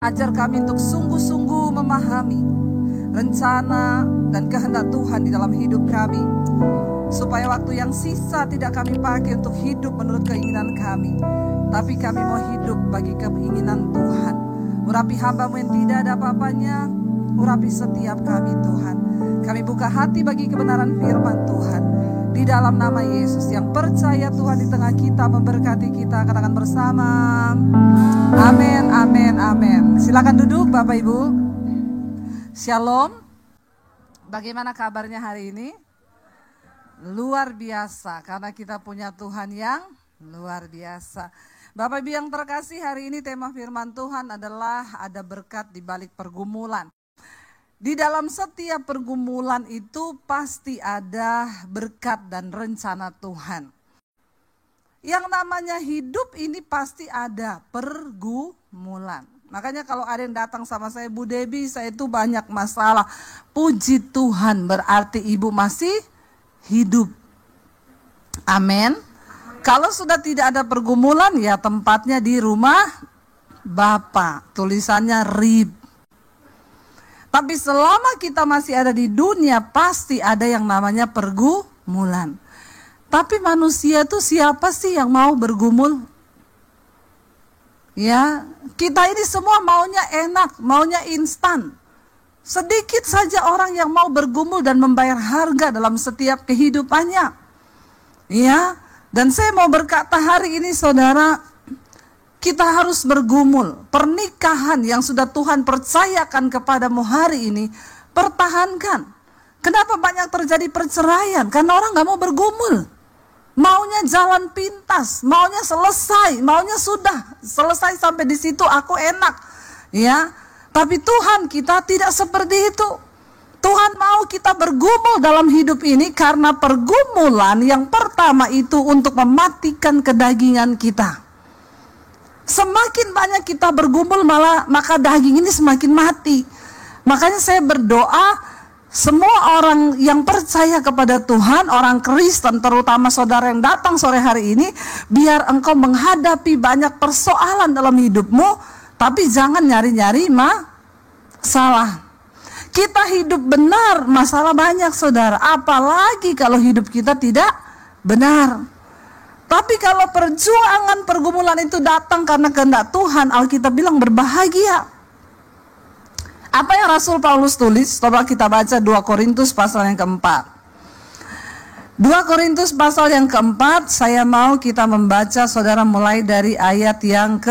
Ajar kami untuk sungguh-sungguh memahami rencana dan kehendak Tuhan di dalam hidup kami, supaya waktu yang sisa tidak kami pakai untuk hidup menurut keinginan kami, tapi kami mau hidup bagi keinginan Tuhan. Urapi hamba-Mu yang tidak ada apa-apanya, urapi setiap kami Tuhan. Kami buka hati bagi kebenaran firman Tuhan. Di dalam nama Yesus, yang percaya Tuhan di tengah kita memberkati kita, katakan bersama. Amin, amin, amin. Silakan duduk Bapak Ibu. Shalom. Bagaimana kabarnya hari ini? Luar biasa, karena kita punya Tuhan yang luar biasa. Bapak Ibu yang terkasih, hari ini tema firman Tuhan adalah ada berkat di balik pergumulan. Di dalam setiap pergumulan itu pasti ada berkat dan rencana Tuhan. Yang namanya hidup ini pasti ada pergumulan. Makanya kalau ada yang datang sama saya, Bu Debbie, saya itu banyak masalah. Puji Tuhan, berarti ibu masih hidup. Amin. Kalau sudah tidak ada pergumulan, ya tempatnya di rumah Bapa. Tulisannya rib. Tapi selama kita masih ada di dunia, pasti ada yang namanya pergumulan. Tapi manusia itu siapa sih yang mau bergumul? Ya, kita ini semua maunya enak, maunya instan. Sedikit saja orang yang mau bergumul dan membayar harga dalam setiap kehidupannya. Ya, dan saya mau berkata hari ini saudara, kita harus bergumul. Pernikahan yang sudah Tuhan percayakan kepadamu hari ini, pertahankan. Kenapa banyak terjadi perceraian? Karena orang gak mau bergumul. Maunya jalan pintas, maunya selesai, maunya sudah selesai sampai di situ aku enak. Ya, tapi Tuhan kita tidak seperti itu. Tuhan mau kita bergumul dalam hidup ini karena pergumulan yang pertama itu untuk mematikan kedagingan kita. Semakin banyak kita bergumul maka daging ini semakin mati. Makanya saya berdoa semua orang yang percaya kepada Tuhan, orang Kristen terutama saudara yang datang sore hari ini, biar engkau menghadapi banyak persoalan dalam hidupmu, tapi jangan nyari-nyari masalah. Kita hidup benar, masalah banyak saudara, apalagi kalau hidup kita tidak benar. Tapi kalau perjuangan pergumulan itu datang karena kehendak Tuhan, Alkitab bilang berbahagia. Apa yang Rasul Paulus tulis? Coba kita baca 2 Korintus pasal yang keempat. 2 Korintus pasal yang keempat, saya mau kita membaca saudara mulai dari ayat yang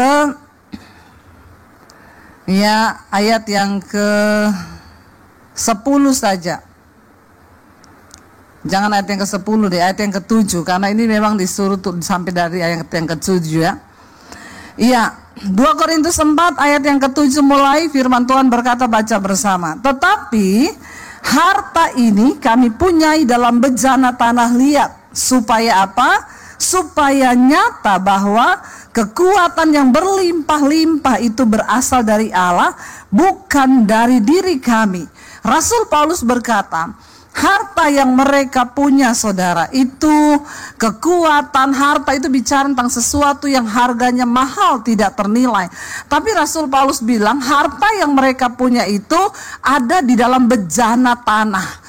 ayat yang ke 10 saja. Jangan ayat yang ke-10 deh, ayat yang ke-7. Karena ini memang disuruh sampai dari ayat yang ke-7 ya. Iya, 2 Korintus 4 ayat yang ke-7 mulai firman Tuhan berkata, baca bersama. Tetapi harta ini kami punyai dalam bejana tanah liat. Supaya apa? Supaya nyata bahwa kekuatan yang berlimpah-limpah itu berasal dari Allah, bukan dari diri kami. Rasul Paulus berkata, harta yang mereka punya saudara itu kekuatan, harta itu bicara tentang sesuatu yang harganya mahal, tidak ternilai. Tapi Rasul Paulus bilang harta yang mereka punya itu ada di dalam bejana tanah.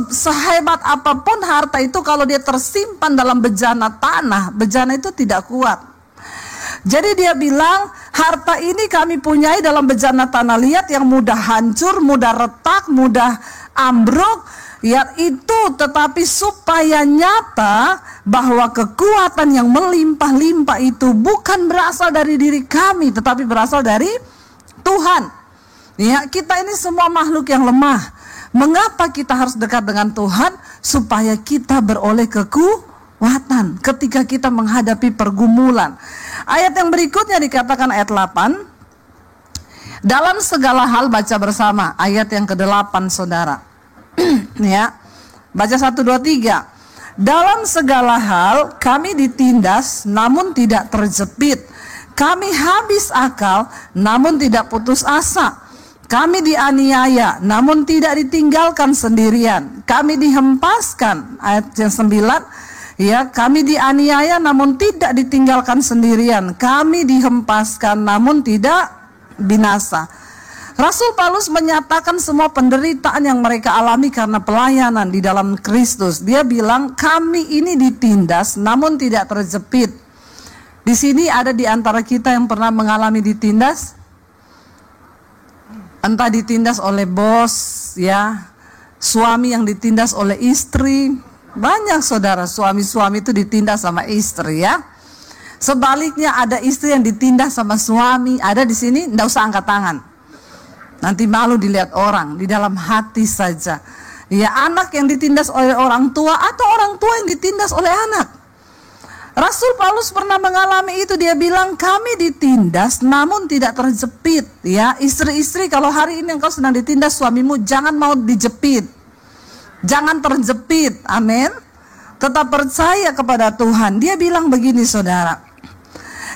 Sehebat apapun harta itu, kalau dia tersimpan dalam bejana tanah, bejana itu tidak kuat. Jadi dia bilang harta ini kami punyai dalam bejana tanah liat yang mudah hancur, mudah retak, mudah ambruk, ya itu, tetapi supaya nyata bahwa kekuatan yang melimpah-limpah itu bukan berasal dari diri kami, tetapi berasal dari Tuhan. Ya, kita ini semua makhluk yang lemah. Mengapa kita harus dekat dengan Tuhan? Supaya kita beroleh kekuatan ketika kita menghadapi pergumulan. Ayat yang berikutnya dikatakan ayat 8. Dalam segala hal, baca bersama ayat yang ke-8 saudara. Ya, baca 1, 2, 3. Dalam segala hal kami ditindas namun tidak terjepit. Kami habis akal namun tidak putus asa. Kami dianiaya namun tidak ditinggalkan sendirian. Kami dihempaskan, ayat yang 9. Ya, kami dianiaya namun tidak ditinggalkan sendirian. Kami dihempaskan namun tidak binasa. Rasul Paulus menyatakan semua penderitaan yang mereka alami karena pelayanan di dalam Kristus. Dia bilang, kami ini ditindas namun tidak terjepit. Di sini ada di antara kita yang pernah mengalami ditindas? Entah ditindas oleh bos, ya, suami yang ditindas oleh istri. Banyak saudara, suami-suami itu ditindas sama istri, ya. Sebaliknya ada istri yang ditindas sama suami. Ada di sini, enggak usah angkat tangan. Nanti malu dilihat orang, di dalam hati saja. Ya, anak yang ditindas oleh orang tua atau orang tua yang ditindas oleh anak. Rasul Paulus pernah mengalami itu. Dia bilang, kami ditindas namun tidak terjepit. Ya, istri-istri, kalau hari ini engkau sedang ditindas suamimu, jangan mau dijepit. Jangan terjepit. Amin. Tetap percaya kepada Tuhan. Dia bilang begini saudara,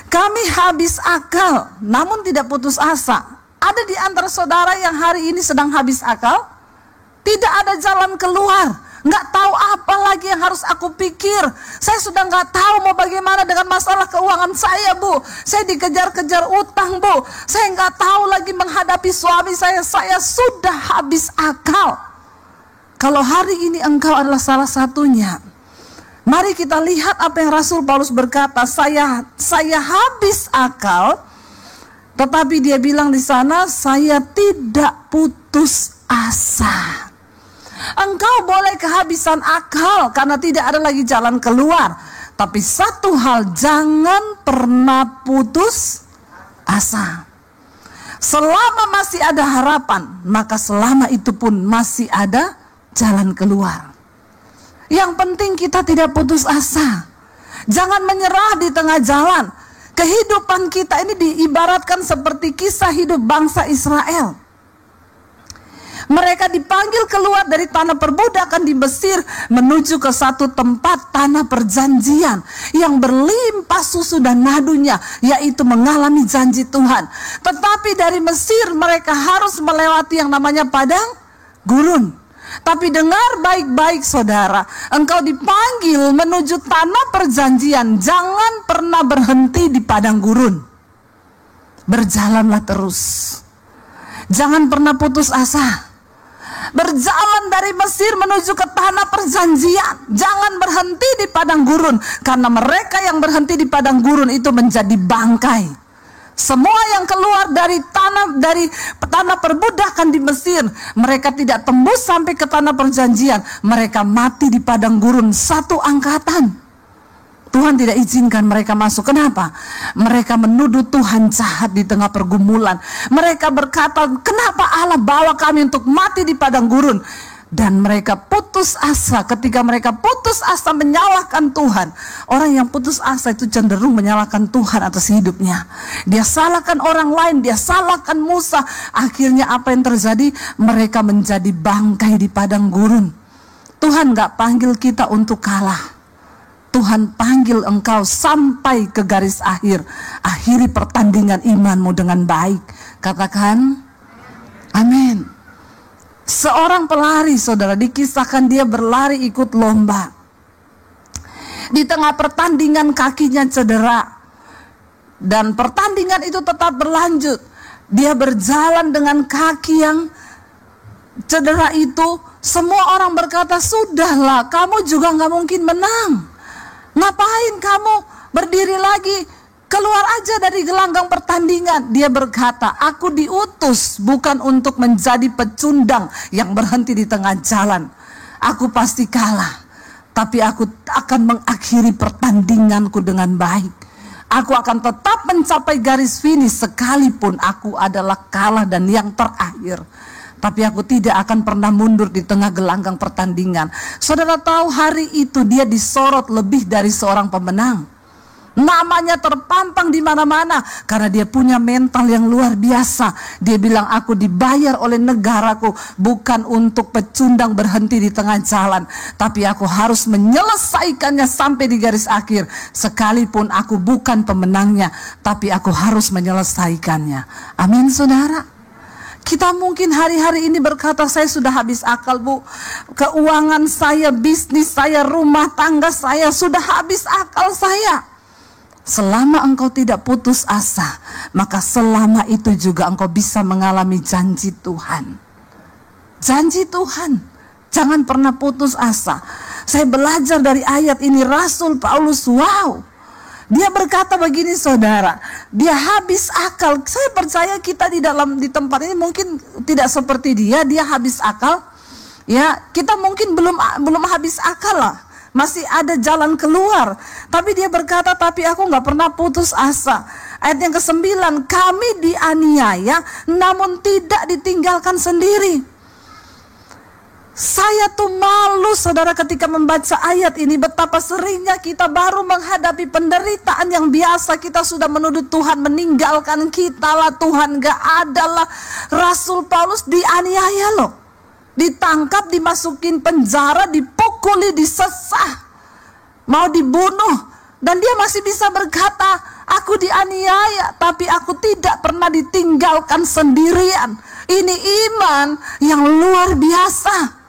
kami habis akal namun tidak putus asa. Ada di antara saudara yang hari ini sedang habis akal? Tidak ada jalan keluar. Nggak tahu apa lagi yang harus aku pikir. Saya sudah nggak tahu mau bagaimana dengan masalah keuangan saya, Bu. Saya dikejar-kejar utang, Bu. Saya nggak tahu lagi menghadapi suami saya. Saya sudah habis akal. Kalau hari ini engkau adalah salah satunya, mari kita lihat apa yang Rasul Paulus berkata. Saya habis akal. Tetapi dia bilang di sana, saya tidak putus asa. Engkau boleh kehabisan akal karena tidak ada lagi jalan keluar. Tapi satu hal, jangan pernah putus asa. Selama masih ada harapan, maka selama itu pun masih ada jalan keluar. Yang penting kita tidak putus asa. Jangan menyerah di tengah jalan. Kehidupan kita ini diibaratkan seperti kisah hidup bangsa Israel. Mereka dipanggil keluar dari tanah perbudakan di Mesir menuju ke satu tempat tanah perjanjian yang berlimpah susu dan madunya, yaitu mengalami janji Tuhan. Tetapi dari Mesir mereka harus melewati yang namanya padang gurun. Tapi dengar baik-baik saudara, engkau dipanggil menuju tanah perjanjian. Jangan pernah berhenti di padang gurun. Berjalanlah terus. Jangan pernah putus asa. Berjalan dari Mesir menuju ke tanah perjanjian. Jangan berhenti di padang gurun. Karena mereka yang berhenti di padang gurun itu menjadi bangkai. Semua yang keluar dari tanah perbudakan di Mesir, mereka tidak tembus sampai ke tanah perjanjian. Mereka mati di padang gurun satu angkatan. Tuhan tidak izinkan mereka masuk. Kenapa? Mereka menuduh Tuhan jahat di tengah pergumulan. Mereka berkata, kenapa Allah bawa kami untuk mati di padang gurun? Dan mereka putus asa. Ketika mereka putus asa menyalahkan Tuhan. Orang yang putus asa itu cenderung menyalahkan Tuhan atas hidupnya. Dia salahkan orang lain, dia salahkan Musa. Akhirnya apa yang terjadi? Mereka menjadi bangkai di padang gurun. Tuhan gak panggil kita untuk kalah. Tuhan panggil engkau sampai ke garis akhir. Akhiri pertandingan imanmu dengan baik. Katakan amin. Seorang pelari saudara, dikisahkan dia berlari ikut lomba. Di tengah pertandingan kakinya cedera. Dan pertandingan itu tetap berlanjut. Dia berjalan dengan kaki yang cedera itu. Semua orang berkata, sudahlah, kamu juga gak mungkin menang. Ngapain kamu berdiri lagi? Keluar aja dari gelanggang pertandingan. Dia berkata, aku diutus bukan untuk menjadi pecundang yang berhenti di tengah jalan. Aku pasti kalah, tapi aku akan mengakhiri pertandinganku dengan baik. Aku akan tetap mencapai garis finish sekalipun aku adalah kalah dan yang terakhir. Tapi aku tidak akan pernah mundur di tengah gelanggang pertandingan. Saudara tahu hari itu dia disorot lebih dari seorang pemenang. Namanya terpampang di mana-mana karena dia punya mental yang luar biasa. Dia bilang, aku dibayar oleh negaraku bukan untuk pecundang berhenti di tengah jalan, tapi aku harus menyelesaikannya sampai di garis akhir. Sekalipun aku bukan pemenangnya, tapi aku harus menyelesaikannya. Amin saudara. Kita mungkin hari-hari ini berkata, saya sudah habis akal Bu. Keuangan saya, bisnis saya, rumah tangga saya, sudah habis akal saya. selama engkau tidak putus asa, maka selama itu juga engkau bisa mengalami janji Tuhan. Janji Tuhan, jangan pernah putus asa. Saya belajar dari ayat ini, Rasul Paulus, wow, dia berkata begini saudara, dia habis akal. Saya percaya kita di tempat ini mungkin tidak seperti dia habis akal. Ya, kita mungkin belum habis akal lah. Masih ada jalan keluar. Tapi dia berkata, tapi aku gak pernah putus asa. Ayat yang ke-9, kami dianiaya namun tidak ditinggalkan sendiri. Saya tuh malu saudara ketika membaca ayat ini, betapa seringnya kita baru menghadapi penderitaan yang biasa kita sudah menuduh Tuhan meninggalkan kita lah, Tuhan gak ada lah. Rasul Paulus dianiaya loh, ditangkap, dimasukin penjara, dipukuli, disesah, mau dibunuh, dan dia masih bisa berkata, aku dianiaya tapi aku tidak pernah ditinggalkan sendirian. Ini iman yang luar biasa.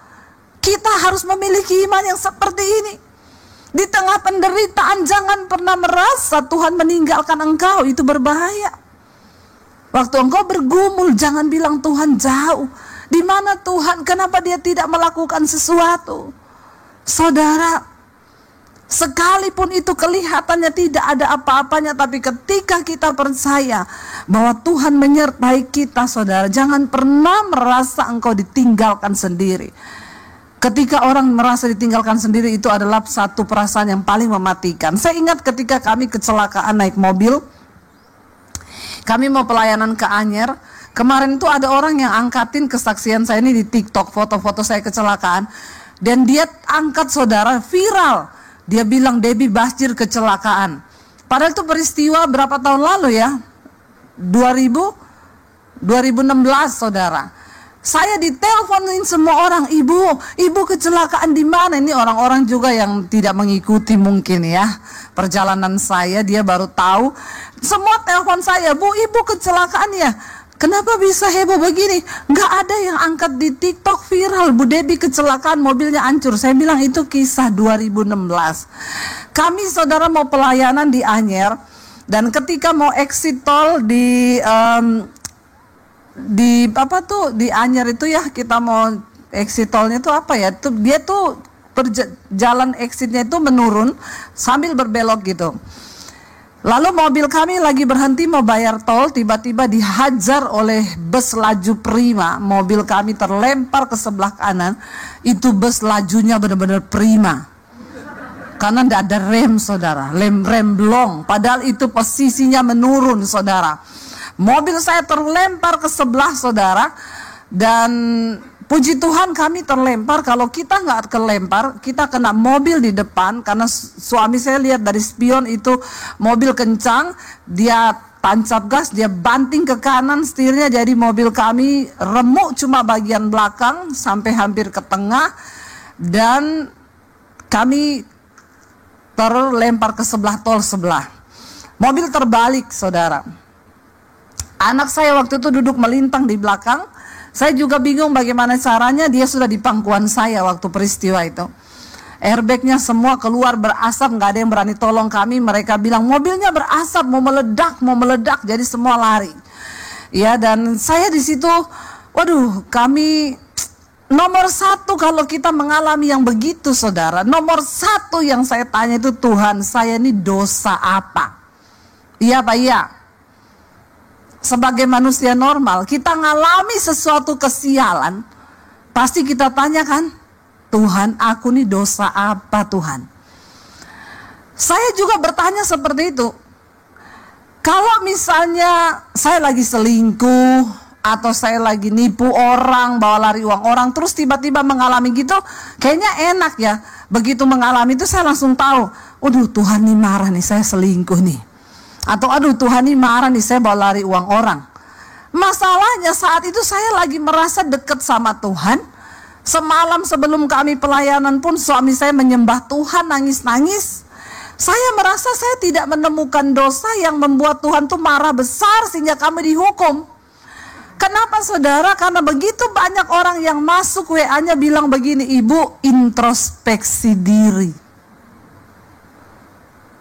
Kita harus memiliki iman yang seperti ini. Di tengah penderitaan jangan pernah merasa Tuhan meninggalkan engkau, itu berbahaya. Waktu engkau bergumul jangan bilang Tuhan jauh. Di mana Tuhan? Kenapa dia tidak melakukan sesuatu? Saudara, sekalipun itu kelihatannya tidak ada apa-apanya, tapi ketika kita percaya bahwa Tuhan menyertai kita, saudara, jangan pernah merasa engkau ditinggalkan sendiri. Ketika orang merasa ditinggalkan sendiri, itu adalah satu perasaan yang paling mematikan. Saya ingat ketika kami kecelakaan naik mobil, kami mau pelayanan ke Anyer. Kemarin itu ada orang yang angkatin kesaksian saya ini di TikTok, foto-foto saya kecelakaan. Dan dia angkat saudara, viral. Dia bilang Debbie Basjir kecelakaan. Padahal itu peristiwa berapa tahun lalu ya? 2016 saudara. Saya diteleponin semua orang, ibu kecelakaan di mana? Ini orang-orang juga yang tidak mengikuti mungkin ya perjalanan saya, dia baru tahu. Semua telepon saya, ibu kecelakaan ya. Kenapa bisa heboh begini? Nggak ada yang angkat di TikTok viral, Bu Debbie kecelakaan, mobilnya hancur. Saya bilang itu kisah 2016. Kami saudara mau pelayanan di Anyer, dan ketika mau exit tol di Anyer itu ya, kita mau exit tolnya itu apa ya? Dia tuh jalan exitnya itu menurun sambil berbelok gitu. Lalu mobil kami lagi berhenti mau bayar tol, tiba-tiba dihajar oleh bus laju prima. Mobil kami terlempar ke sebelah kanan. Itu bus lajunya benar-benar prima. Karena tidak ada rem saudara, rem blong. Padahal itu posisinya menurun saudara. Mobil saya terlempar ke sebelah saudara. Dan puji Tuhan kami terlempar. Kalau kita nggak kelempar, kita kena mobil di depan. Karena suami saya lihat dari spion itu mobil kencang, dia tancap gas, dia banting ke kanan setirnya. Jadi mobil kami remuk cuma bagian belakang sampai hampir ke tengah. Dan kami terlempar ke sebelah tol sebelah. Mobil terbalik saudara. Anak saya waktu itu duduk melintang di belakang. Saya juga bingung bagaimana caranya, dia sudah di pangkuan saya waktu peristiwa itu. Airbagnya semua keluar berasap, nggak ada yang berani tolong kami. Mereka bilang mobilnya berasap, mau meledak, jadi semua lari. Ya, dan saya di situ, waduh, kami nomor satu kalau kita mengalami yang begitu saudara. Nomor satu yang saya tanya itu, Tuhan, saya ini dosa apa? Iya Pak, iya. Sebagai manusia normal, kita ngalami sesuatu kesialan, pasti kita tanyakan, Tuhan, aku nih dosa apa Tuhan? Saya juga bertanya seperti itu. Kalau misalnya saya lagi selingkuh, atau saya lagi nipu orang, bawa lari uang orang, terus tiba-tiba mengalami gitu, kayaknya enak ya. Begitu mengalami itu saya langsung tahu, waduh Tuhan nih marah nih, saya selingkuh nih. Atau aduh Tuhan ini marah nih, saya bawa lari uang orang. Masalahnya saat itu saya lagi merasa dekat sama Tuhan. Semalam sebelum kami pelayanan pun suami saya menyembah Tuhan, nangis-nangis. Saya merasa saya tidak menemukan dosa yang membuat Tuhan tuh marah besar sehingga kami dihukum. Kenapa saudara? Karena begitu banyak orang yang masuk WA-nya bilang begini, ibu introspeksi diri.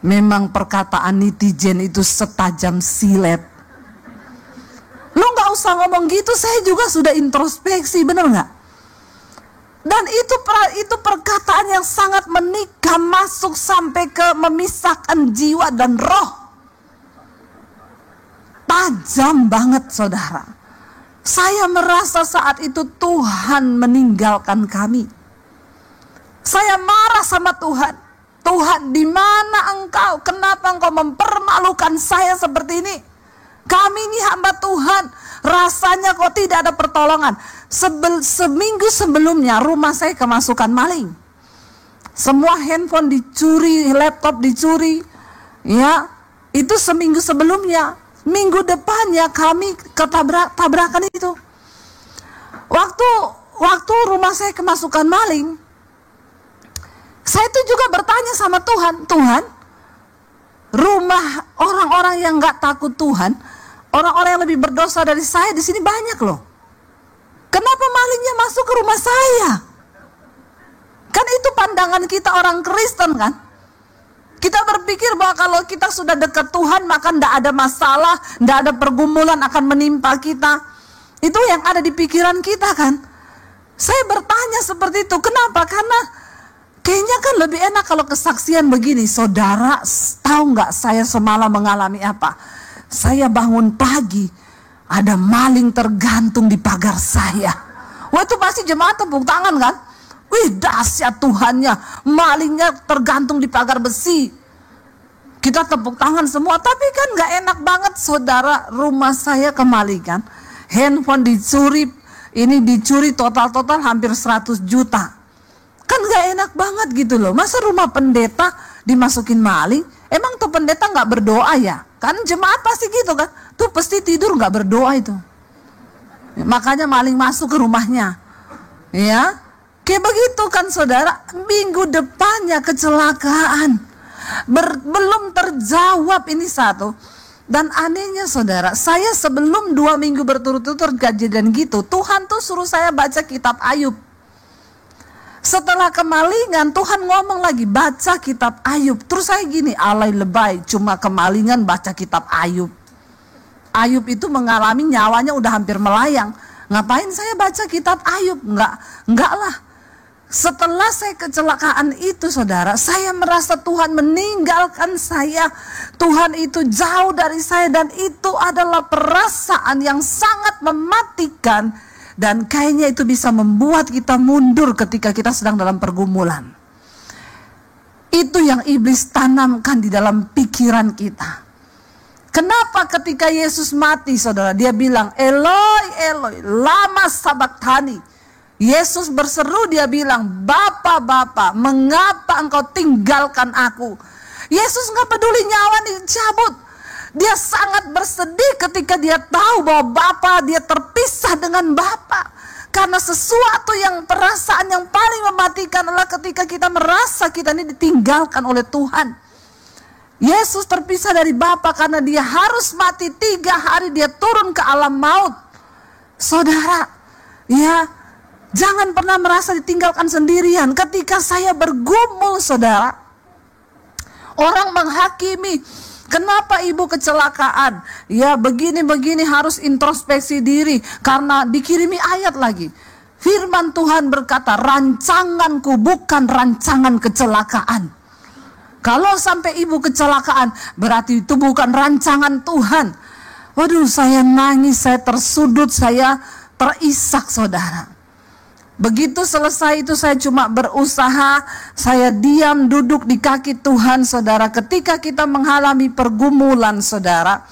Memang perkataan netizen itu setajam silet. Lu gak usah ngomong gitu, saya juga sudah introspeksi, bener gak? Dan itu perkataan yang sangat menikam, masuk sampai ke memisahkan jiwa dan roh. Tajam banget saudara. Saya merasa saat itu Tuhan meninggalkan kami. Saya marah sama Tuhan. Tuhan, di mana Engkau? Kenapa Engkau mempermalukan saya seperti ini? Kami ini hamba Tuhan. Rasanya kok tidak ada pertolongan. Seminggu sebelumnya rumah saya kemasukan maling. Semua handphone dicuri, laptop dicuri. Ya, itu seminggu sebelumnya. Minggu depannya kami tabrakan itu. Waktu rumah saya kemasukan maling, saya itu juga bertanya sama Tuhan, Tuhan, rumah orang-orang yang gak takut Tuhan, orang-orang yang lebih berdosa dari saya di sini banyak loh. Kenapa malingnya masuk ke rumah saya? Kan itu pandangan kita orang Kristen kan? Kita berpikir bahwa kalau kita sudah dekat Tuhan maka tidak ada masalah, tidak ada pergumulan akan menimpa kita. Itu yang ada di pikiran kita kan? Saya bertanya seperti itu, kenapa? Karena kayaknya kan lebih enak kalau kesaksian begini. Saudara, tahu nggak saya semalam mengalami apa? Saya bangun pagi, ada maling tergantung di pagar saya. Wah, itu pasti jemaat tepuk tangan kan? Wih, dahsyat Tuhannya, malingnya tergantung di pagar besi. Kita tepuk tangan semua, tapi kan nggak enak banget saudara, rumah saya kemalingan. Handphone dicuri, ini dicuri total hampir 100 juta. Kan gak enak banget gitu loh. Masa rumah pendeta dimasukin maling? Emang tuh pendeta gak berdoa ya? Kan jemaat pasti gitu kan? Tuh pasti tidur gak berdoa itu. Makanya maling masuk ke rumahnya. Ya, kayak begitu kan saudara. Minggu depannya kecelakaan. Belum terjawab ini satu. Dan anehnya saudara, saya sebelum 2 minggu berturut-turut kejadian gitu, Tuhan tuh suruh saya baca kitab Ayub. Setelah kemalingan, Tuhan ngomong lagi, baca kitab Ayub. Terus saya gini, alay lebay, cuma kemalingan baca kitab Ayub. Ayub itu mengalami nyawanya udah hampir melayang. Ngapain saya baca kitab Ayub? Enggak lah. Setelah saya kecelakaan itu saudara, saya merasa Tuhan meninggalkan saya. Tuhan itu jauh dari saya dan itu adalah perasaan yang sangat mematikan. Dan kayaknya itu bisa membuat kita mundur ketika kita sedang dalam pergumulan. Itu yang iblis tanamkan di dalam pikiran kita. Kenapa ketika Yesus mati saudara, dia bilang, Eloi, Eloi, lama sabachthani. Yesus berseru, dia bilang, Bapa, Bapa, mengapa engkau tinggalkan aku? Yesus gak peduli nyawa dicabut. Dia sangat bersedih ketika dia tahu bahwa Bapa, dia terpisah dengan Bapa. Karena sesuatu yang perasaan yang paling mematikan adalah ketika kita merasa kita ini ditinggalkan oleh Tuhan. Yesus terpisah dari Bapa karena dia harus mati 3 hari, dia turun ke alam maut. Saudara, ya, jangan pernah merasa ditinggalkan sendirian. Ketika saya bergumul saudara, orang menghakimi, kenapa ibu kecelakaan? Ya begini-begini, harus introspeksi diri. Karena dikirimi ayat lagi. Firman Tuhan berkata, rancanganku bukan rancangan kecelakaan. Kalau sampai ibu kecelakaan, berarti itu bukan rancangan Tuhan. Waduh, saya nangis, saya tersudut, saya terisak saudara. Begitu selesai itu saya cuma berusaha, saya diam duduk di kaki Tuhan saudara. Ketika kita mengalami pergumulan saudara,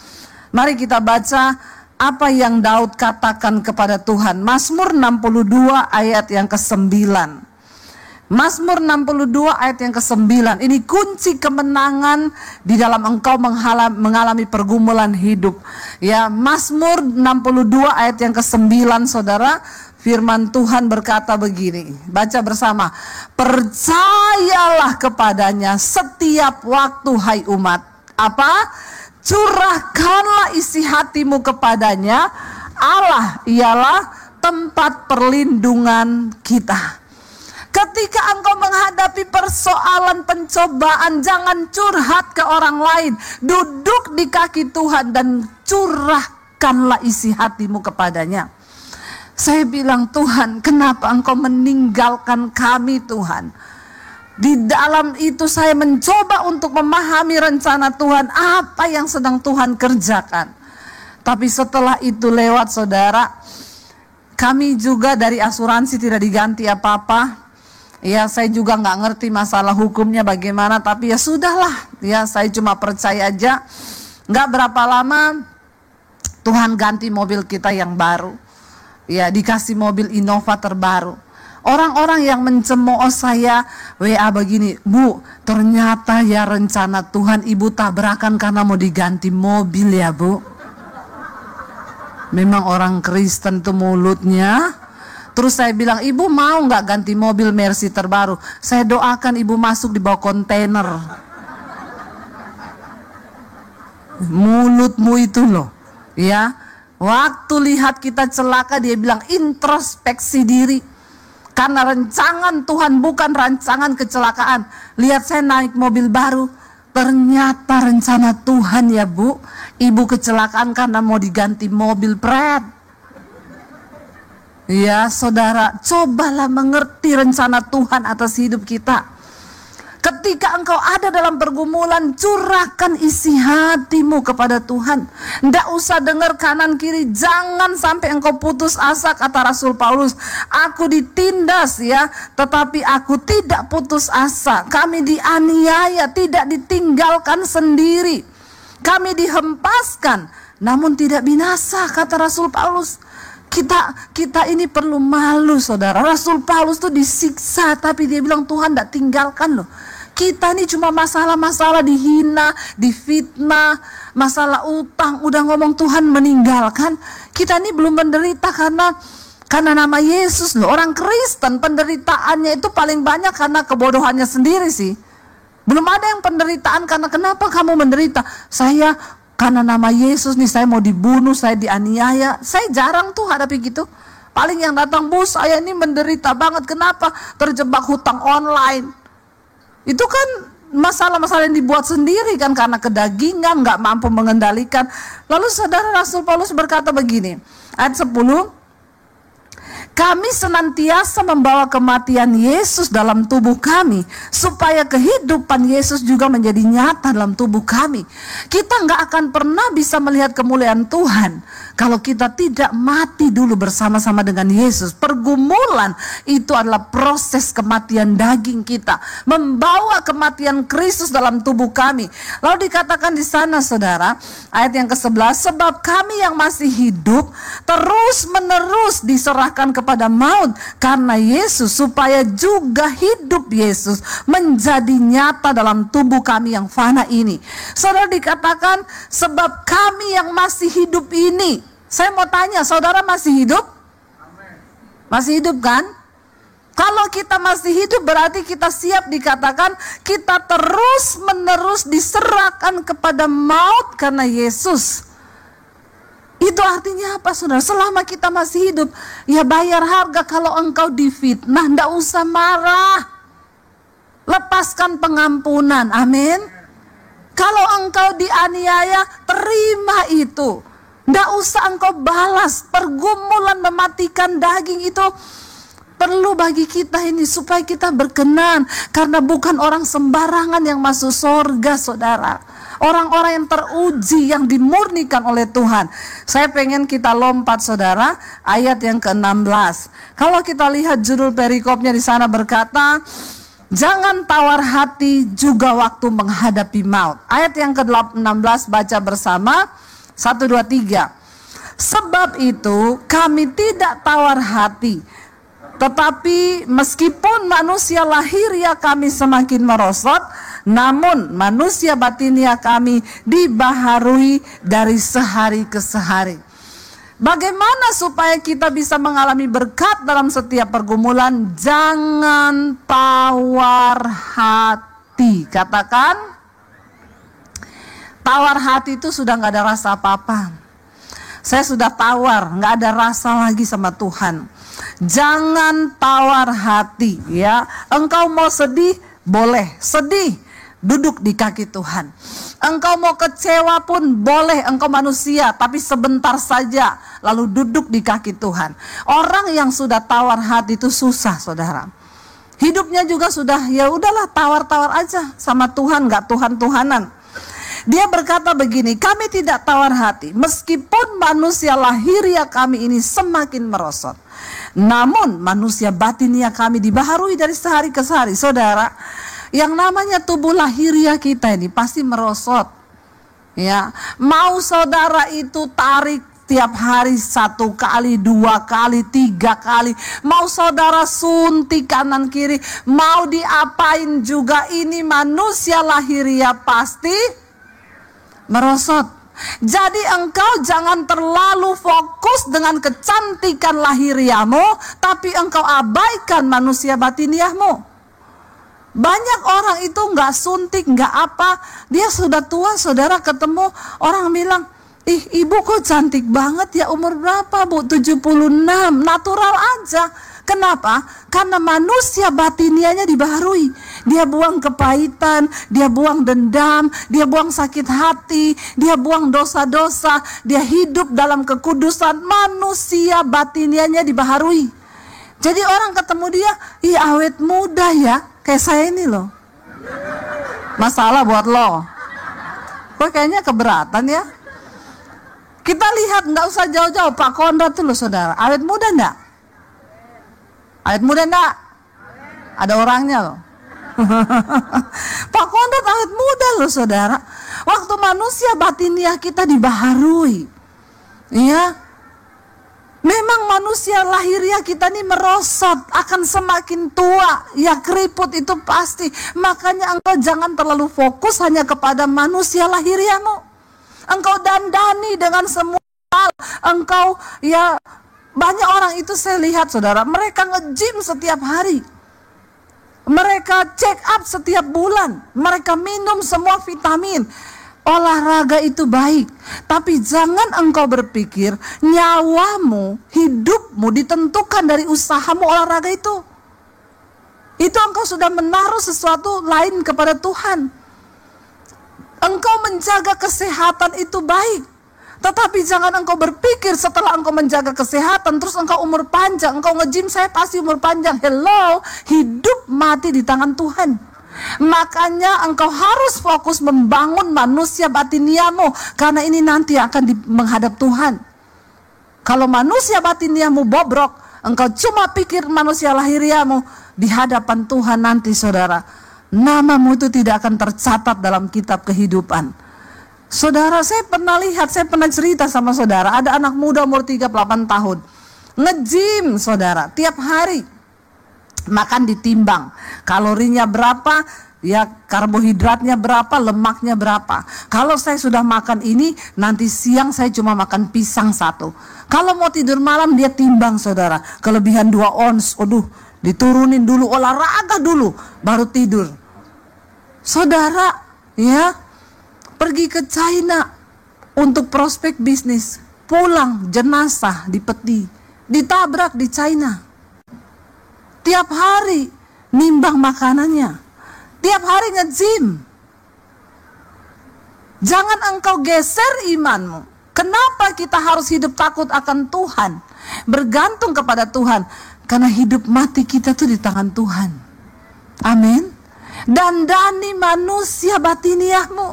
mari kita baca apa yang Daud katakan kepada Tuhan. Mazmur 62 ayat yang ke-9. Mazmur 62 ayat yang ke-9. Ini kunci kemenangan di dalam engkau mengalami pergumulan hidup. Ya, Mazmur 62 ayat yang ke-9 saudara. Firman Tuhan berkata begini, baca bersama. Percayalah kepadanya setiap waktu hai umat. Apa? Curahkanlah isi hatimu kepadanya. Allah ialah tempat perlindungan kita. Ketika engkau menghadapi persoalan pencobaan, jangan curhat ke orang lain. Duduk di kaki Tuhan dan curahkanlah isi hatimu kepadanya. Saya bilang, Tuhan, kenapa engkau meninggalkan kami, Tuhan? Di dalam itu saya mencoba untuk memahami rencana Tuhan, apa yang sedang Tuhan kerjakan. Tapi setelah itu lewat, saudara, kami juga dari asuransi tidak diganti apa-apa. Ya, saya juga nggak ngerti masalah hukumnya bagaimana, tapi ya sudahlah. Ya, saya cuma percaya aja. Nggak berapa lama Tuhan ganti mobil kita yang baru. Ya, dikasih mobil Innova terbaru. Orang-orang yang mencemooh saya WA begini, Bu, ternyata ya rencana Tuhan ibu tabrakan karena mau diganti mobil ya, Bu. Memang orang Kristen tuh mulutnya. Terus saya bilang, ibu mau nggak ganti mobil Mercy terbaru? Saya doakan ibu masuk di bawah kontainer. Mulutmu itu loh, ya. Waktu lihat kita celaka dia bilang introspeksi diri. Karena rancangan Tuhan bukan rancangan kecelakaan. Lihat saya naik mobil baru. Ternyata rencana Tuhan ya, Bu. Ibu kecelakaan karena mau diganti mobil pret. Ya saudara, cobalah mengerti rencana Tuhan atas hidup kita. Ketika engkau ada dalam pergumulan, curahkan isi hatimu kepada Tuhan. Tidak usah dengar kanan kiri, jangan sampai engkau putus asa, kata Rasul Paulus. Aku ditindas ya, tetapi aku tidak putus asa. Kami dianiaya, tidak ditinggalkan sendiri. Kami dihempaskan, namun tidak binasa, kata Rasul Paulus. Kita ini perlu malu, saudara. Rasul Paulus tuh disiksa, tapi dia bilang Tuhan tidak tinggalkan loh. Kita ini cuma masalah-masalah dihina, difitnah, masalah utang, udah ngomong Tuhan meninggalkan. Kita ini belum menderita karena nama Yesus loh. Orang Kristen penderitaannya itu paling banyak karena kebodohannya sendiri sih. Belum ada yang penderitaan karena kenapa kamu menderita? Saya karena nama Yesus nih, saya mau dibunuh, saya dianiaya. Saya jarang tuh hadapi gitu. Paling yang datang, Bu, saya ini menderita banget. Kenapa? Terjebak hutang online. Itu kan masalah-masalah yang dibuat sendiri kan, karena kedagingan, gak mampu mengendalikan. Lalu saudara, Rasul Paulus berkata begini, ayat 10, kami senantiasa membawa kematian Yesus dalam tubuh kami, supaya kehidupan Yesus juga menjadi nyata dalam tubuh kami. Kita gak akan pernah bisa melihat kemuliaan Tuhan kalau kita tidak mati dulu bersama-sama dengan Yesus. Pergumulan itu adalah proses kematian daging kita, membawa kematian Kristus dalam tubuh kami. Lalu dikatakan di sana, saudara, ayat yang ke-11, sebab kami yang masih hidup terus menerus diserahkan kepada maut karena Yesus, supaya juga hidup Yesus menjadi nyata dalam tubuh kami yang fana ini. Saudara, dikatakan sebab kami yang masih hidup ini. Saya mau tanya, saudara masih hidup? Masih hidup kan? Kalau kita masih hidup berarti kita siap dikatakan kita terus menerus diserahkan kepada maut karena Yesus. Itu artinya apa, saudara? Selama kita masih hidup, ya bayar harga. Kalau engkau difitnah, ndak usah marah. Lepaskan pengampunan, amin. Kalau engkau dianiaya, terima itu. Nggak usah engkau balas. Pergumulan mematikan daging itu perlu bagi kita ini supaya kita berkenan. Karena bukan orang sembarangan yang masuk surga, saudara. Orang-orang yang teruji, yang dimurnikan oleh Tuhan. Saya pengen kita lompat, saudara, ayat yang ke-16. Kalau kita lihat judul perikopnya di sana berkata, jangan tawar hati juga waktu menghadapi maut. Ayat yang ke-16 baca bersama. 1, 2, 3. Sebab itu kami tidak tawar hati, tetapi meskipun manusia lahiriah kami semakin merosot, namun manusia batiniah kami dibaharui dari sehari ke sehari. Bagaimana supaya kita bisa mengalami berkat dalam setiap pergumulan? Jangan tawar hati. Katakan, tawar hati itu sudah gak ada rasa apa-apa. Saya sudah tawar, gak ada rasa lagi sama Tuhan. Jangan tawar hati, ya. Engkau mau sedih, boleh sedih, duduk di kaki Tuhan. Engkau mau kecewa pun boleh, engkau manusia, tapi sebentar saja, lalu duduk di kaki Tuhan. Orang yang sudah tawar hati itu susah, saudara. Hidupnya juga sudah, ya udahlah, tawar-tawar aja sama Tuhan, gak Tuhan-Tuhanan. Dia berkata begini, kami tidak tawar hati, meskipun manusia lahiriah kami ini semakin merosot, namun manusia batinia kami dibaharui dari sehari ke hari. Saudara, yang namanya tubuh lahiriah kita ini pasti merosot, ya. Mau saudara itu tarik tiap hari 1 kali, 2 kali, 3 kali, mau saudara suntik kanan kiri, mau diapain juga, ini manusia lahiriah pasti merosot. Jadi engkau jangan terlalu fokus dengan kecantikan lahiriahmu, tapi engkau abaikan manusia batiniahmu. Banyak orang itu nggak suntik, nggak apa, dia sudah tua, saudara, ketemu orang bilang, ih, ibu kok cantik banget ya, umur berapa bu? 76, natural aja. Kenapa? Karena manusia batinianya dibaharui. Dia buang kepahitan, dia buang dendam, dia buang sakit hati, dia buang dosa-dosa, dia hidup dalam kekudusan. Manusia batinianya dibaharui. Jadi orang ketemu dia, ih, awet muda ya, kayak saya ini loh. Masalah buat lo. Kok kayaknya keberatan ya? Kita lihat, nggak usah jauh-jauh, Pak Konrad tuh loh, saudara, awet muda enggak? Awet muda enggak? Ada orangnya loh. Pak Konrad awet muda loh, saudara. Waktu manusia batiniah kita dibaharui, ya, memang manusia lahiriah kita ini merosot, akan semakin tua, ya, keriput itu pasti. Makanya engkau jangan terlalu fokus hanya kepada manusia lahiriahmu. Engkau dandani dengan semua hal. Engkau, ya, banyak orang itu saya lihat, saudara, mereka nge-gym setiap hari. Mereka check up setiap bulan. Mereka minum semua vitamin. Olahraga itu baik. Tapi jangan engkau berpikir nyawamu, hidupmu ditentukan dari usahamu olahraga itu. Itu engkau sudah menaruh sesuatu lain kepada Tuhan. Engkau menjaga kesehatan itu baik, tetapi jangan engkau berpikir setelah engkau menjaga kesehatan terus engkau umur panjang, engkau nge-gym saya pasti umur panjang. Hello, hidup mati di tangan Tuhan. Makanya engkau harus fokus membangun manusia batiniamu, karena ini nanti akan menghadap Tuhan. Kalau manusia batiniamu bobrok, engkau cuma pikir manusia lahiriamu, di hadapan Tuhan nanti, saudara, namamu itu tidak akan tercatat dalam kitab kehidupan. Saudara, saya pernah lihat, saya pernah cerita sama saudara, ada anak muda umur 38 tahun, nge-gym, saudara, tiap hari. Makan ditimbang, kalorinya berapa, ya, karbohidratnya berapa, lemaknya berapa. Kalau saya sudah makan ini, nanti siang saya cuma makan pisang 1. Kalau mau tidur malam dia timbang, saudara, kelebihan 2 ons, aduh, diturunin dulu, olahraga dulu, baru tidur. Saudara, ya, pergi ke China untuk prospek bisnis, pulang jenazah di peti, ditabrak di China. Tiap hari nimbang makanannya, tiap hari nge-gym. Jangan engkau geser imanmu. Kenapa kita harus hidup takut akan Tuhan, bergantung kepada Tuhan? Karena hidup mati kita tuh di tangan Tuhan. Amin. Dandani manusia batiniahmu,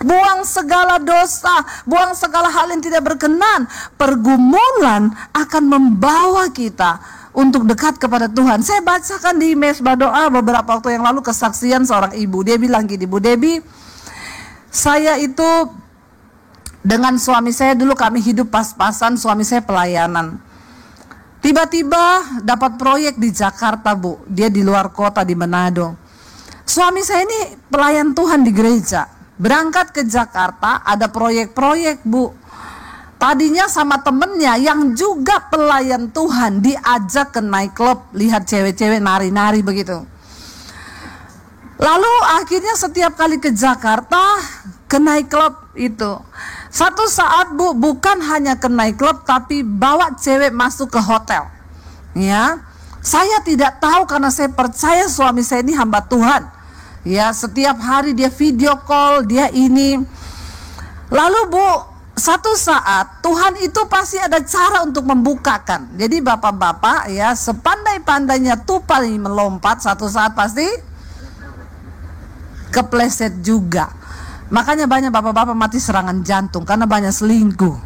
buang segala dosa, buang segala hal yang tidak berkenan. Pergumulan akan membawa kita untuk dekat kepada Tuhan. Saya bacakan di mesbah doa beberapa waktu yang lalu kesaksian seorang ibu. Dia bilang gini, Bu Debbie, saya itu dengan suami saya dulu kami hidup pas-pasan, suami saya pelayanan. Tiba-tiba dapat proyek di Jakarta, Bu. Dia di luar kota di Manado. Suami saya ini pelayan Tuhan di gereja. Berangkat ke Jakarta, ada proyek-proyek, Bu. Tadinya sama temennya yang juga pelayan Tuhan, diajak ke nightclub, lihat cewek-cewek nari-nari begitu. Lalu akhirnya setiap kali ke Jakarta, ke nightclub itu. Satu saat, Bu, bukan hanya ke nightclub, tapi bawa cewek masuk ke hotel. Ya, saya tidak tahu karena saya percaya suami saya ini hamba Tuhan. Ya, setiap hari dia video call, dia ini. Lalu Bu, satu saat Tuhan itu pasti ada cara untuk membukakan. Jadi bapak-bapak ya, sepandai-pandainya tupai melompat, satu saat pasti kepleset juga. Makanya banyak bapak-bapak mati serangan jantung karena banyak selingkuh.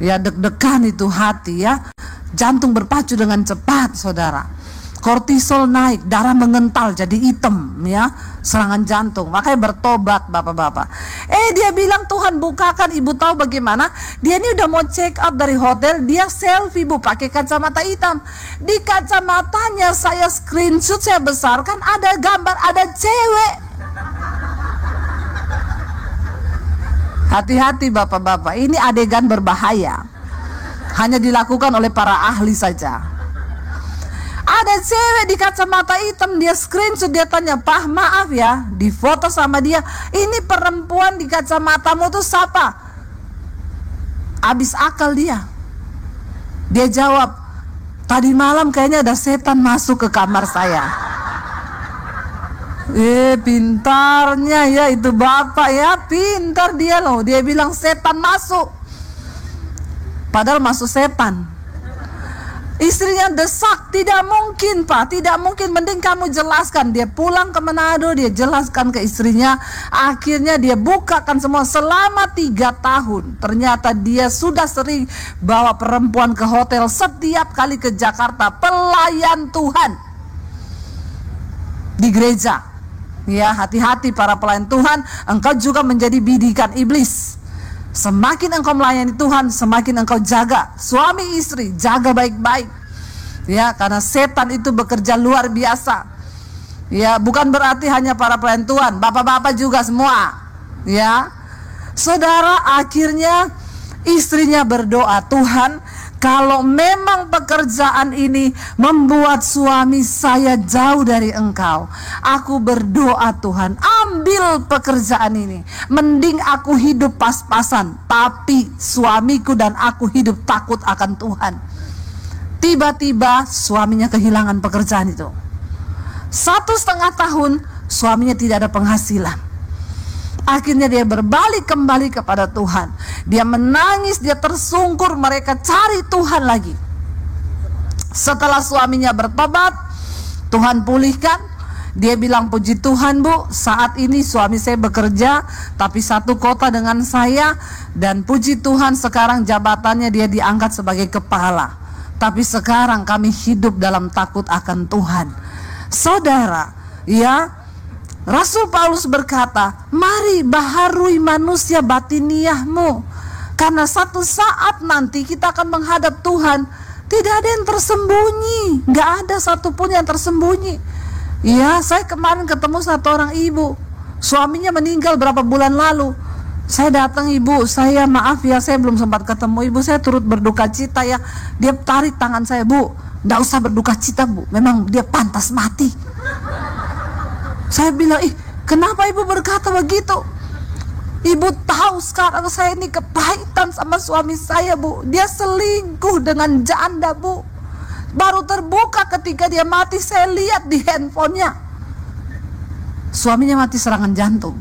Ya, deg-degan itu hati ya. Jantung berpacu dengan cepat, saudara. Kortisol naik, darah mengental jadi hitam ya, serangan jantung. Makanya bertobat bapak-bapak. Dia bilang Tuhan bukakan. Ibu tahu bagaimana? Dia ini udah mau check out dari hotel, dia selfie Bu pakai kacamata hitam. Di kacamatanya saya screenshot, saya besarkan, ada gambar ada cewek. Hati-hati bapak-bapak, ini adegan berbahaya. Hanya dilakukan oleh para ahli saja. Ada cewek di kacamata hitam, dia screenshot, dia tanya, "Pak, maaf ya, di foto sama dia, ini perempuan di kacamatamu tuh siapa?" Abis akal dia. Dia jawab, "Tadi malam kayaknya ada setan masuk ke kamar saya." Pintarnya ya itu bapak ya, pintar dia loh. Dia bilang setan masuk, padahal masuk setan. Istrinya desak, "Tidak mungkin Pak, tidak mungkin, mending kamu jelaskan." Dia pulang ke Manado, dia jelaskan ke istrinya. Akhirnya dia bukakan semua. Selama 3 tahun ternyata dia sudah sering bawa perempuan ke hotel. Setiap kali ke Jakarta, pelayan Tuhan di gereja. Ya, hati-hati para pelayan Tuhan, engkau juga menjadi bidikan iblis. Semakin engkau melayani Tuhan, semakin engkau jaga suami istri, jaga baik-baik. Ya, karena setan itu bekerja luar biasa. Ya, bukan berarti hanya para pelayan Tuhan, bapak-bapak juga semua. Ya. Saudara, akhirnya istrinya berdoa, "Tuhan, kalau memang pekerjaan ini membuat suami saya jauh dari Engkau, aku berdoa Tuhan, ambil pekerjaan ini. Mending aku hidup pas-pasan, tapi suamiku dan aku hidup takut akan Tuhan." Tiba-tiba suaminya kehilangan pekerjaan itu. 1,5 tahun suaminya tidak ada penghasilan. Akhirnya dia berbalik kembali kepada Tuhan. Dia menangis, dia tersungkur, mereka cari Tuhan lagi. Setelah suaminya bertobat, Tuhan pulihkan. Dia bilang, "Puji Tuhan Bu, saat ini suami saya bekerja tapi satu kota dengan saya. Dan puji Tuhan sekarang jabatannya dia diangkat sebagai kepala. Tapi sekarang kami hidup dalam takut akan Tuhan." Saudara, ya, Rasul Paulus berkata, "Mari baharui manusia batiniahmu, karena satu saat nanti kita akan menghadap Tuhan. Tidak ada yang tersembunyi, nggak ada satupun yang tersembunyi." Ya, saya kemarin ketemu satu orang ibu, suaminya meninggal berapa bulan lalu. Saya datang, "Ibu, saya maaf ya, saya belum sempat ketemu ibu, saya turut berduka cita ya." Dia tarik tangan saya, "Bu, nggak usah berduka cita Bu, memang dia pantas mati." Saya bilang, "Kenapa ibu berkata begitu?" "Ibu tahu sekarang saya ini kepahitan sama suami saya Bu. Dia selingkuh dengan janda Bu. Baru terbuka ketika dia mati, saya lihat di handphonenya. Suaminya mati serangan jantung."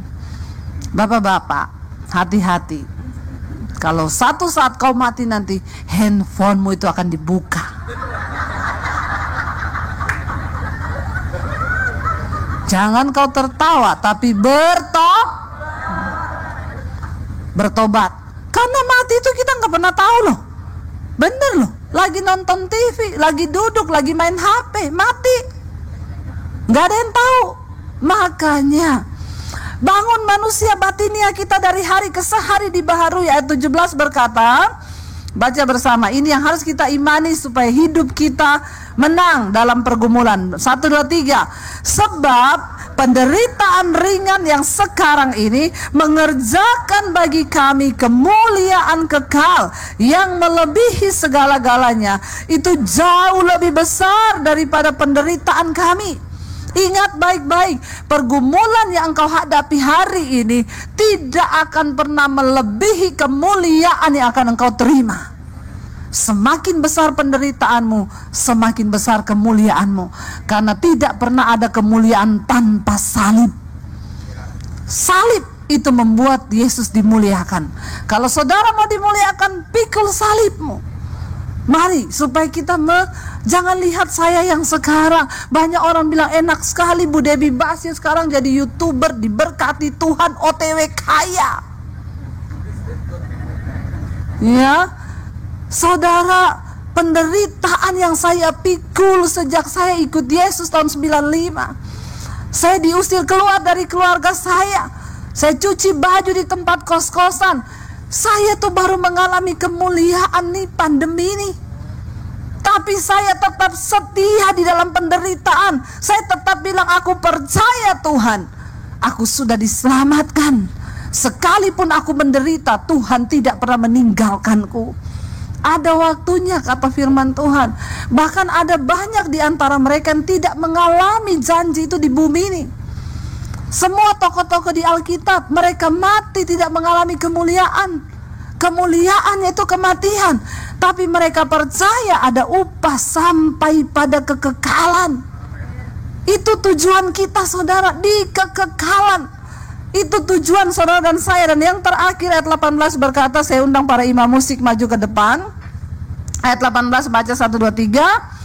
Bapak-bapak, hati-hati. Kalau satu saat kau mati nanti, handphonemu itu akan dibuka. Jangan kau tertawa, tapi bertobat. Karena mati itu kita nggak pernah tahu loh. Bener loh. Lagi nonton TV, lagi duduk, lagi main HP, mati. Nggak ada yang tahu. Makanya bangun manusia batinia kita dari hari ke hari dibaharui. Ayat 17 berkata, baca bersama, ini yang harus kita imani supaya hidup kita menang dalam pergumulan. 1, 2, 3. Sebab penderitaan ringan yang sekarang ini mengerjakan bagi kami kemuliaan kekal yang melebihi segala-galanya. Itu jauh lebih besar daripada penderitaan kami. Ingat baik-baik, pergumulan yang engkau hadapi hari ini tidak akan pernah melebihi kemuliaan yang akan engkau terima. Semakin besar penderitaanmu, semakin besar kemuliaanmu. Karena tidak pernah ada kemuliaan tanpa salib. Salib itu membuat Yesus dimuliakan. Kalau saudara mau dimuliakan, pikul salibmu. Mari, supaya kita jangan lihat saya yang sekarang. Banyak orang bilang enak sekali Bu Debbie Basir sekarang jadi YouTuber, diberkati Tuhan, OTW kaya. Ya, saudara, penderitaan yang saya pikul sejak saya ikut Yesus tahun 95. Saya diusir keluar dari keluarga saya. Saya cuci baju di tempat kos-kosan. Saya tuh baru mengalami kemuliaan nih pandemi ini. Tapi saya tetap setia di dalam penderitaan. Saya tetap bilang aku percaya Tuhan. Aku sudah diselamatkan. Sekalipun aku menderita, Tuhan tidak pernah meninggalkanku. Ada waktunya, kata firman Tuhan. Bahkan ada banyak di antara mereka yang tidak mengalami janji itu di bumi ini. Semua tokoh-tokoh di Alkitab, mereka mati tidak mengalami kemuliaan. Kemuliaannya itu kematian. Tapi mereka percaya ada upah sampai pada kekekalan. Itu tujuan kita, saudara, di kekekalan. Itu tujuan saudara dan saya. Dan yang terakhir ayat 18 berkata, saya undang para imam musik maju ke depan. Ayat 18 baca 1, 2, 3.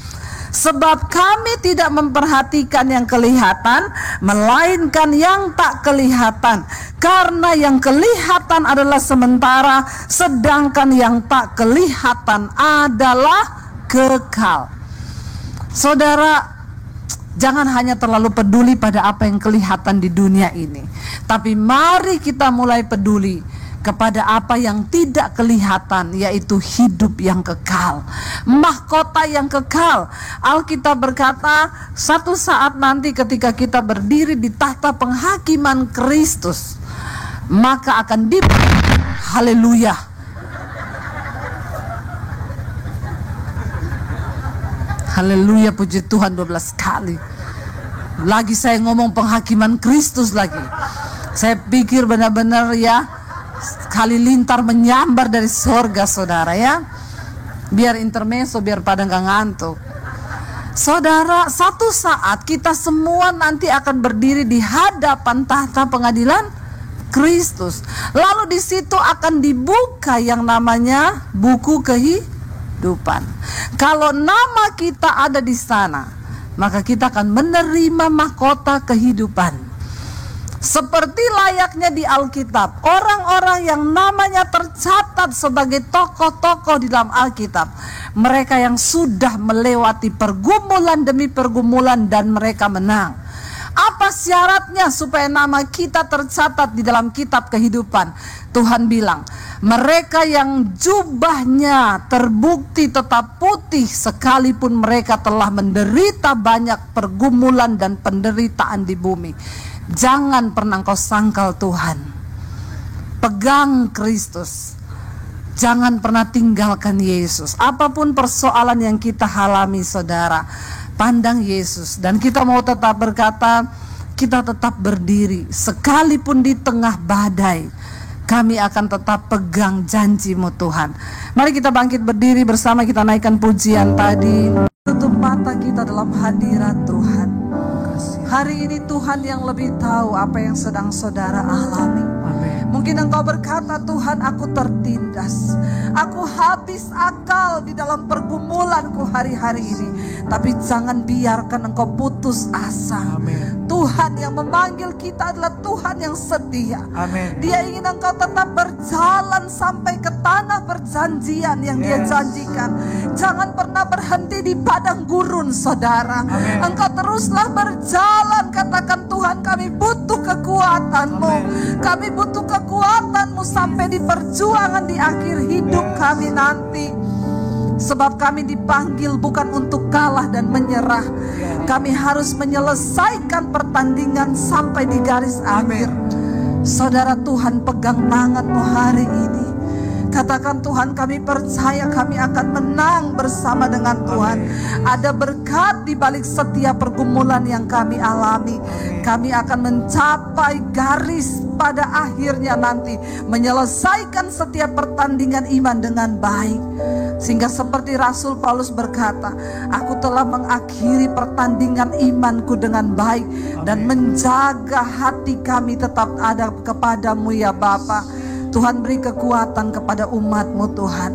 Sebab kami tidak memperhatikan yang kelihatan, melainkan yang tak kelihatan. Karena yang kelihatan adalah sementara, sedangkan yang tak kelihatan adalah kekal. Saudara, jangan hanya terlalu peduli pada apa yang kelihatan di dunia ini, tapi mari kita mulai peduli kepada apa yang tidak kelihatan, yaitu hidup yang kekal, mahkota yang kekal. Alkitab berkata, satu saat nanti ketika kita berdiri di tahta penghakiman Kristus, maka akan haleluya. Haleluya, puji Tuhan 12 kali. Lagi saya ngomong penghakiman Kristus lagi. Saya pikir benar-benar ya, halilintar menyambar dari sorga, saudara ya. Biar intermezzo, biar pada nggak ngantuk. Saudara, satu saat kita semua nanti akan berdiri di hadapan tahta pengadilan Kristus. Lalu di situ akan dibuka yang namanya buku kehidupan. Kalau nama kita ada di sana, maka kita akan menerima mahkota kehidupan. Seperti layaknya di Alkitab, orang-orang yang namanya tercatat sebagai tokoh-tokoh di dalam Alkitab, mereka yang sudah melewati pergumulan demi pergumulan dan mereka menang. Apa syaratnya supaya nama kita tercatat di dalam kitab kehidupan? Tuhan bilang, mereka yang jubahnya terbukti tetap putih sekalipun mereka telah menderita banyak pergumulan dan penderitaan di bumi. Jangan pernah kau sangkal Tuhan. Pegang Kristus. Jangan pernah tinggalkan Yesus. Apapun persoalan yang kita alami, saudara, pandang Yesus. Dan kita mau tetap berkata, kita tetap berdiri. Sekalipun di tengah badai, kami akan tetap pegang janji-Mu Tuhan. Mari kita bangkit berdiri bersama, kita naikkan pujian tadi. Tutup mata kita dalam hadirat Tuhan. Hari ini Tuhan yang lebih tahu apa yang sedang saudara alami. Mungkin engkau berkata, Tuhan, aku tertindas, aku habis akal di dalam pergumulanku hari-hari ini. Tapi jangan biarkan engkau putus asa. Tuhan yang memanggil kita adalah Tuhan yang setia. Dia ingin engkau tetap berjalan sampai ke tanah perjanjian yang Dia janjikan. Jangan pernah berhenti di padang gurun, saudara. Engkau teruslah berjalan. Katakan, Tuhan, kami butuh kekuatan-Mu. Kami butuh kekuatan-Mu sampai di perjuangan di akhir hidup kami nanti. Sebab kami dipanggil bukan untuk kalah dan menyerah. Kami harus menyelesaikan pertandingan sampai di garis akhir. Saudara, Tuhan pegang tangan-Mu hari ini. Katakan, Tuhan, kami percaya kami akan menang bersama dengan Tuhan. Ada berkat di balik setiap pergumulan yang kami alami. Kami akan mencapai garis pada akhirnya nanti, menyelesaikan setiap pertandingan iman dengan baik. Sehingga seperti Rasul Paulus berkata, aku telah mengakhiri pertandingan imanku dengan baik dan menjaga hati kami tetap ada kepadamu ya Bapa. Tuhan, beri kekuatan kepada umat-Mu Tuhan.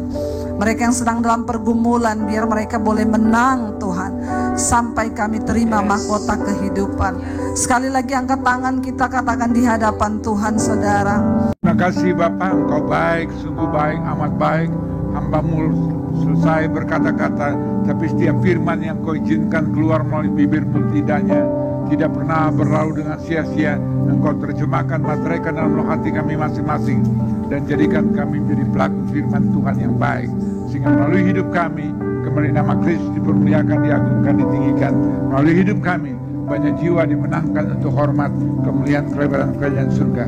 Mereka yang sedang dalam pergumulan, biar mereka boleh menang Tuhan, sampai kami terima mahkota kehidupan. Sekali lagi angkat tangan kita, katakan di hadapan Tuhan, saudara. Terima kasih Bapak, Engkau baik, sungguh baik, amat baik. Hamba-Mu selesai berkata-kata, tapi setiap firman yang Kau izinkan keluar melalui bibir-Mu tidak pernah berlalu dengan sia-sia. Engkau terjemahkan, materaikan dalam roh hati kami masing-masing, dan jadikan kami menjadi pelaku firman Tuhan yang baik, sehingga melalui hidup kami kembali nama Kristus dipermuliakan, diagungkan, ditinggikan. Melalui hidup kami banyak jiwa dimenangkan untuk hormat, kemuliaan, kelebaran kerajaan surga.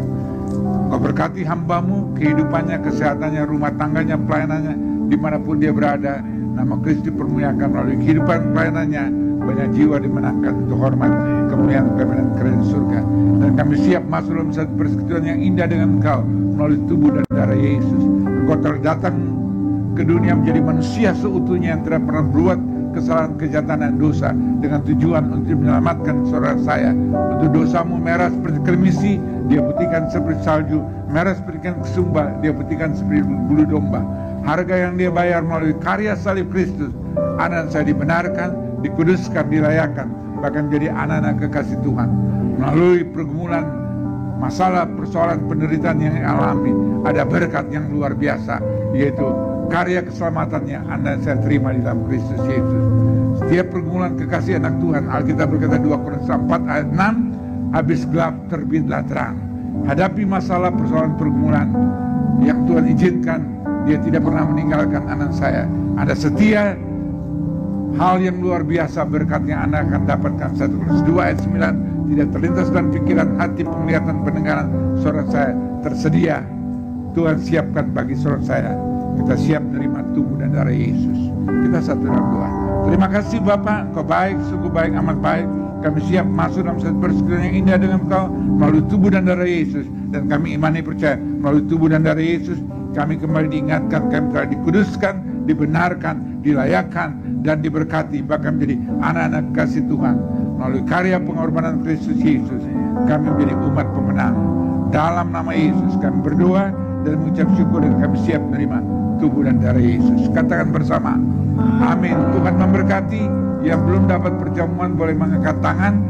Engkau berkati hamba-Mu, kehidupannya, kesehatannya, rumah tangganya, pelayanannya, dimanapun dia berada. Nama Kristus dipermuliakan melalui kehidupan pelayanannya. Banyak jiwa dimenangkan untuk hormat, kemuliaan, kelebaran kerajaan surga. Dan kami siap masuk dalam satu persekutuan yang indah dengan Engkau melalui tubuh dan darah Yesus. Engkau telah datang ke dunia menjadi manusia seutuhnya yang tidak pernah berbuat kesalahan, kejahatan, dan dosa, dengan tujuan untuk menyelamatkan saudara saya. Untuk dosamu merah seperti kremisi, dia putihkan seperti salju, merah seperti ikan kesumba, dia putihkan seperti bulu domba. Harga yang dia bayar melalui karya salib Kristus, anak saya dibenarkan, dikuduskan, dilayakan, bahkan menjadi anak-anak kekasih Tuhan. Melalui pergumulan, masalah, persoalan, penderitaan yang alami, ada berkat yang luar biasa, yaitu karya keselamatannya Anda saya terima di dalam Kristus Yesus. Setiap pergumulan kekasih anak Tuhan, Alkitab berkata 2 Korintus 4 ayat 6, habis gelap terbitlah terang. Hadapi masalah, persoalan, pergumulan yang Tuhan izinkan. Dia tidak pernah meninggalkan anak saya. Anda setia, hal yang luar biasa berkat yang Anda akan dapatkan. 1 Korintus 2 ayat 9, tidak terlintas dalam pikiran, hati, penglihatan, pendengaran saudara saya tersedia. Tuhan siapkan bagi saudara saya. Kita siap menerima tubuh dan darah Yesus. Kita satu dalam doa. Terima kasih Bapak, Engkau baik, sungguh baik, amat baik. Kami siap masuk dalam satu persekutuan yang indah dengan Engkau melalui tubuh dan darah Yesus. Dan kami imani percaya melalui tubuh dan darah Yesus kami kembali diingatkan, kami telah dikuduskan, dibenarkan, dilayakan, dan diberkati, bahkan menjadi anak-anak kasih Tuhan. Melalui karya pengorbanan Kristus Yesus, kami menjadi umat pemenang. Dalam nama Yesus kami berdoa dan mengucap syukur, dan kami siap menerima tubuh dan darah Yesus. Katakan bersama, amin. Tuhan memberkati. Yang belum dapat perjamuan boleh mengangkat tangan.